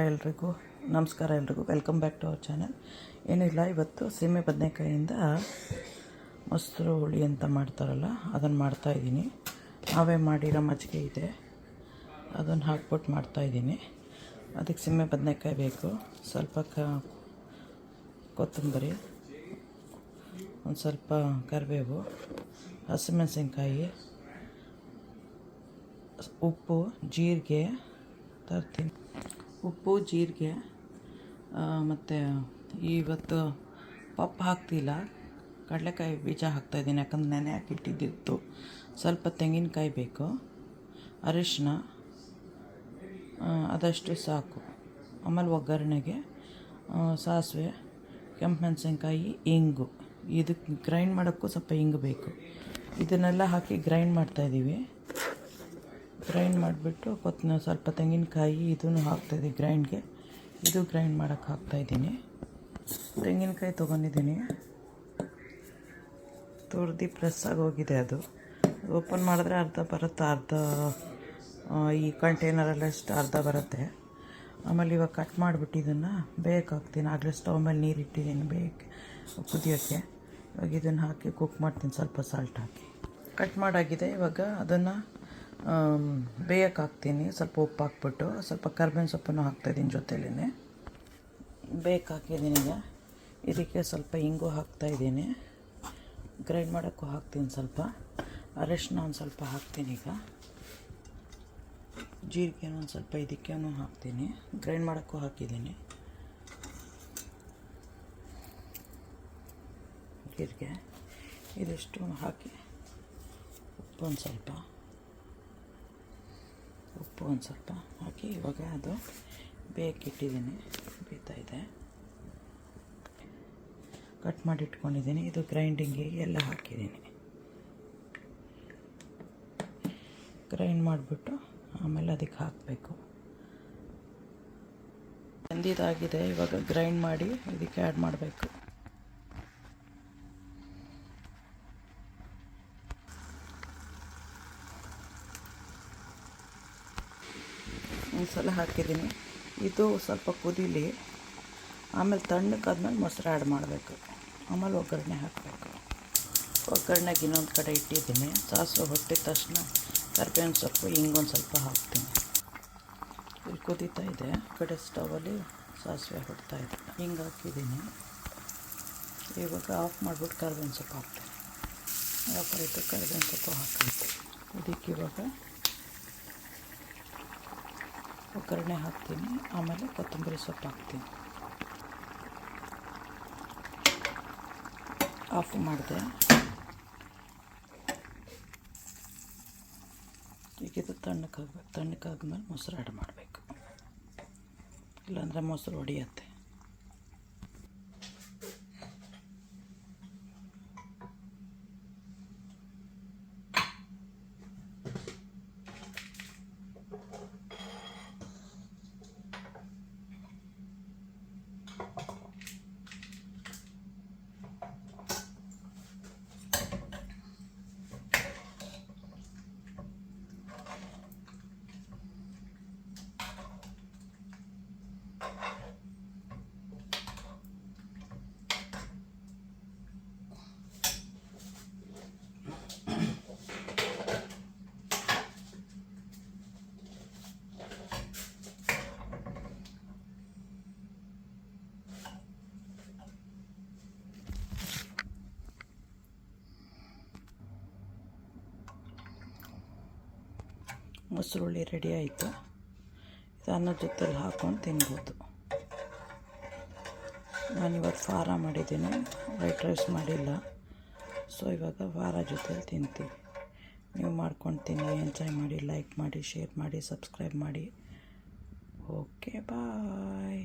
ಎಲ್ರಿಗೂ ನಮಸ್ಕಾರ. ಎಲ್ರಿಗೂ welcome back to our channel. ಏನಿಲ್ಲ, ಇವತ್ತು ಸೀಮೆ ಬದನೆಕಾಯಿಂದ ಮೊಸರು ಹುಳಿ ಅಂತ ಮಾಡ್ತಾರಲ್ಲ ಅದನ್ನು ಮಾಡ್ತಾಯಿದ್ದೀನಿ. ನಾವೇ ಮಾಡಿರೋ ಮಜ್ಜಿಗೆ ಇದೆ, ಅದನ್ನು ಹಾಕ್ಬಿಟ್ಟು ಮಾಡ್ತಾಯಿದ್ದೀನಿ. ಅದಕ್ಕೆ ಸೀಮೆ ಬದನೆಕಾಯಿ ಬೇಕು, ಸ್ವಲ್ಪ ಕೊತ್ತಂಬರಿ, ಒಂದು ಸ್ವಲ್ಪ ಕರಿಬೇವು, ಹಸಿಮೆಣಸಿನ್ಕಾಯಿ, ಉಪ್ಪು, ಜೀರಿಗೆ ತರ್ತೀನಿ. ಉಪ್ಪು, ಜೀರಿಗೆ ಮತ್ತು ಇವತ್ತು ಪಪ್ಪು ಹಾಕ್ತಿಲ್ಲ, ಕಡಲೆಕಾಯಿ ಬೀಜ ಹಾಕ್ತಾಯಿದ್ದೀನಿ, ಯಾಕಂದ್ರೆ ನೆನೆ ಹಾಕಿಟ್ಟಿದ್ದಿತ್ತು. ಸ್ವಲ್ಪ ತೆಂಗಿನಕಾಯಿ ಬೇಕು, ಅರಿಶಿನ ಅದಷ್ಟು ಸಾಕು. ಆಮೇಲೆ ಒಗ್ಗರಣೆಗೆ ಸಾಸಿವೆ, ಕೆಂಪು ಮೆಣಸಿನ್ಕಾಯಿ, ಇಂಗು. ಇದಕ್ಕೆ ಗ್ರೈಂಡ್ ಮಾಡೋಕ್ಕೂ ಸ್ವಲ್ಪ ಇಂಗು ಬೇಕು. ಇದನ್ನೆಲ್ಲ ಹಾಕಿ ಗ್ರೈಂಡ್ ಮಾಡ್ತಾಯಿದ್ದೀವಿ. ಗ್ರೈಂಡ್ ಮಾಡಿಬಿಟ್ಟು ಸ್ವಲ್ಪ ತೆಂಗಿನಕಾಯಿ ಇದನ್ನು ಹಾಕ್ತಾಯಿದ್ದೀನಿ ಗ್ರೈಂಡ್ಗೆ. ಇದು ಗ್ರೈಂಡ್ ಮಾಡೋಕ್ಕೆ ಹಾಕ್ತಾಯಿದ್ದೀನಿ. ತೆಂಗಿನಕಾಯಿ ತೊಗೊಂಡಿದ್ದೀನಿ, ತುರ್ದು ಪ್ರೆಸ್ ಆಗೋಗಿದೆ. ಅದು ಓಪನ್ ಮಾಡಿದ್ರೆ ಅರ್ಧ ಬರುತ್ತೆ, ಅರ್ಧ ಈ ಕಂಟೈನರಲ್ಲಿ ಅರ್ಧ ಬರುತ್ತೆ. ಆಮೇಲೆ ಇವಾಗ ಕಟ್ ಮಾಡಿಬಿಟ್ಟು ಇದನ್ನು ಬೇಯಕ್ಕೆ ಹಾಕ್ತೀನಿ. ಆಗಲೇ ಸ್ಟವ್ ಮೇಲೆ ನೀರು ಇಟ್ಟಿದ್ದೀನಿ ಬೇಯಕ್ಕೆ, ಕುದಿಯೋಕ್ಕೆ. ಇವಾಗ ಇದನ್ನು ಹಾಕಿ ಕುಕ್ ಮಾಡ್ತೀನಿ, ಸ್ವಲ್ಪ ಸಾಲ್ಟ್ ಹಾಕಿ. ಕಟ್ ಮಾಡಾಗಿದೆ. ಇವಾಗ ಅದನ್ನು ಬೇಯಕ್ಕೆ ಹಾಕ್ತೀನಿ, ಸ್ವಲ್ಪ ಉಪ್ಪು ಹಾಕ್ಬಿಟ್ಟು. ಸ್ವಲ್ಪ ಕರ್ಬೇವಿನ ಸೊಪ್ಪನ್ನು ಹಾಕ್ತಾಯಿದ್ದೀನಿ ಜೊತೆಲೇ. ಬೇಯಕ್ಕೆ ಹಾಕಿದ್ದೀನಿ. ಈಗ ಇದಕ್ಕೆ ಸ್ವಲ್ಪ ಇಂಗು ಹಾಕ್ತಾಯಿದ್ದೀನಿ. ಗ್ರೈಂಡ್ ಮಾಡೋಕ್ಕೂ ಹಾಕ್ತೀನಿ. ಸ್ವಲ್ಪ ಅರಿಶಿನ ಒಂದು ಸ್ವಲ್ಪ ಹಾಕ್ತೀನಿ. ಈಗ ಜೀರಿಗೆ ಒಂದು ಸ್ವಲ್ಪ ಇದಕ್ಕೇನು ಹಾಕ್ತೀನಿ. ಗ್ರೈಂಡ್ ಮಾಡೋಕ್ಕೂ ಹಾಕಿದ್ದೀನಿ ಜೀರಿಗೆ. ಇದಿಷ್ಟು ಹಾಕಿ ಉಪ್ಪು ಒಂದು ಸ್ವಲ್ಪ ಹಾಕಿ ಇವಾಗ ಅದು ಬೇಯಕ್ಕಿಟ್ಟಿದ್ದೀನಿ, ಬೇಯ್ತಾಯಿದೆ. ಕಟ್ ಮಾಡಿ ಇಟ್ಕೊಂಡಿದ್ದೀನಿ. ಇದು ಗ್ರೈಂಡಿಂಗಿಗೆ ಎಲ್ಲ ಹಾಕಿದ್ದೀನಿ. ಗ್ರೈಂಡ್ ಮಾಡಿಬಿಟ್ಟು ಆಮೇಲೆ ಅದಕ್ಕೆ ಹಾಕಬೇಕು. ಬೆಂದಿದ್ದಾಗಿದೆ. ಇವಾಗ ಗ್ರೈಂಡ್ ಮಾಡಿ ಇದಕ್ಕೆ ಆ್ಯಡ್ ಮಾಡಬೇಕು. ಒಂದು ಸಲ ಹಾಕಿದ್ದೀನಿ. ಇದು ಸ್ವಲ್ಪ ಕುದೀಲಿ, ಆಮೇಲೆ ತಣ್ಣಕ್ಕಾದ್ಮೇಲೆ ಮೊಸರು ಆ್ಯಡ್ ಮಾಡಬೇಕು. ಆಮೇಲೆ ಒಗ್ಗರಣೆ ಹಾಕಬೇಕು. ಒಗ್ಗರಣೆಗೆ ಇನ್ನೊಂದು ಕಡೆ ಇಟ್ಟಿದ್ದೀನಿ. ಸಾಸಿವೆ ಹೊಟ್ಟಿದ ತಕ್ಷಣ ಕರಿಬೇವಿನ ಸೊಪ್ಪು, ಹಿಂಗೊಂದು ಸ್ವಲ್ಪ ಹಾಕ್ತೀನಿ. ಇಲ್ಲಿ ಕುದೀತಾ ಇದೆ. ಕಡೆ ಸ್ಟವಲ್ಲಿ ಸಾಸಿವೆ ಹೊಡ್ತಾಯಿದೆ, ಹಿಂಗೆ ಹಾಕಿದ್ದೀನಿ. ಇವಾಗ ಆಫ್ ಮಾಡಿಬಿಟ್ಟು ಕರಿಬೇವಿನ ಸೊಪ್ಪು ಹಾಕ್ತೀನಿ. ಆಫ್ ಆಯಿತು, ಕರಿಬೇವಿನ ಸೊಪ್ಪು ಹಾಕೈತೆ. ಇದಕ್ಕೆ ಇವಾಗ ಒಗ್ಗರಣೆ ಹಾಕ್ತೀನಿ, ಆಮೇಲೆ ಕೊತ್ತಂಬರಿ ಸೊಪ್ಪು ಹಾಕ್ತೀನಿ. ಆಫ್ ಮಾಡಿದೆ. ಈಗ ಇದು ತಣ್ಣಕ್ಕಾಗಬೇಕು. ತಣ್ಣಕ್ಕಾದ್ಮೇಲೆ ಮೊಸರು ಆ್ಯಡ್ ಮಾಡಬೇಕು, ಇಲ್ಲಾಂದರೆ ಮೊಸರು ಹೊಡಿಯತ್ತೆ. ಮೊಸರುಳ್ಳಿ ರೆಡಿ ಆಯಿತು. ಇದು ಅನ್ನದ ಜೊತೆಲಿ ಹಾಕ್ಕೊಂಡು ತಿನ್ಬೋದು. ನಾನಿವತ್ತು ಫಾರ ಮಾಡಿದ್ದೀನಿ, ವೈಟ್ ರೈಸ್ ಮಾಡಿಲ್ಲ. ಸೊ ಇವಾಗ ಫಾರ ಜೊತೆಲಿ ತಿಂತೀವಿ. ನೀವು ಮಾಡ್ಕೊಂಡು ತಿನ್ನಿ, ಎಂಜಾಯ್ ಮಾಡಿ, ಲೈಕ್ ಮಾಡಿ, ಶೇರ್ ಮಾಡಿ, ಸಬ್ಸ್ಕ್ರೈಬ್ ಮಾಡಿ. ಓಕೆ, ಬಾಯ್.